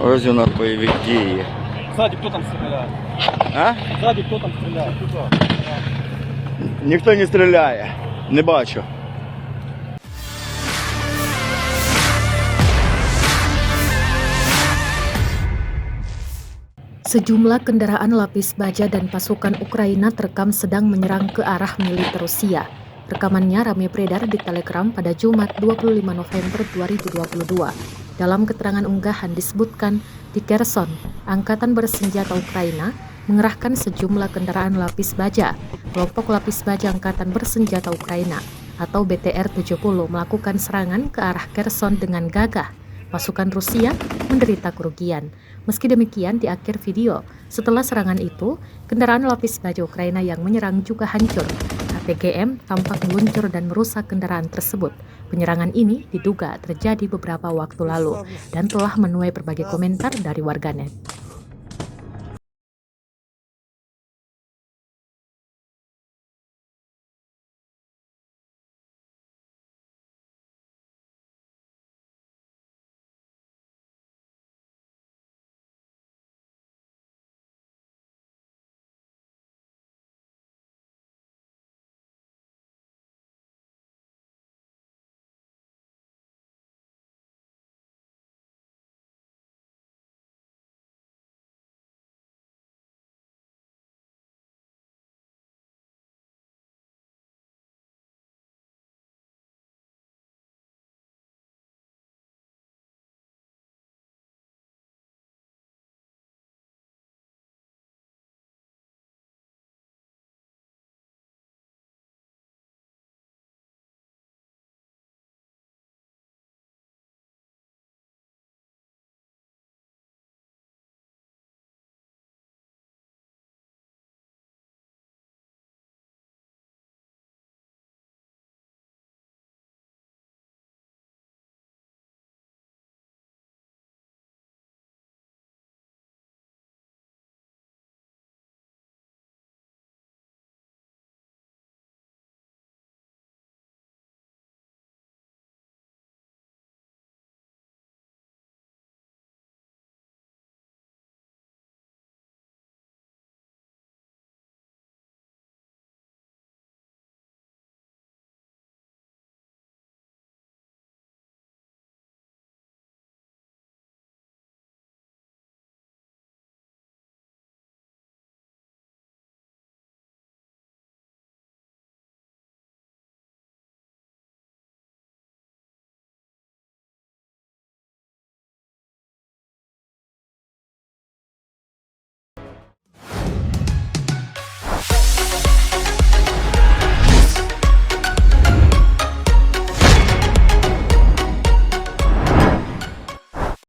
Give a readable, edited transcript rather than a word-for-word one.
Ось у нас бойові дії. Сзади кто там стреляет? А? Сзади кто там стреляет? Туда. Ніхто не стріляє. Не бачу. Sejumlah kendaraan lapis baja dan pasukan Ukraina terekam sedang menyerang ke arah militer Rusia. Rekamannya ramai beredar di Telegram pada Jumat 25 November 2022. Dalam keterangan unggahan disebutkan di Kherson, Angkatan Bersenjata Ukraina mengerahkan sejumlah kendaraan lapis baja. Kelompok lapis baja Angkatan Bersenjata Ukraina atau BTR-70 melakukan serangan ke arah Kherson dengan gagah. Pasukan Rusia menderita kerugian. Meski demikian, di akhir video, setelah serangan itu, kendaraan lapis baja Ukraina yang menyerang juga hancur. APGM tampak meluncur dan merusak kendaraan tersebut. Penyerangan ini diduga terjadi beberapa waktu lalu dan telah menuai berbagai komentar dari warganet.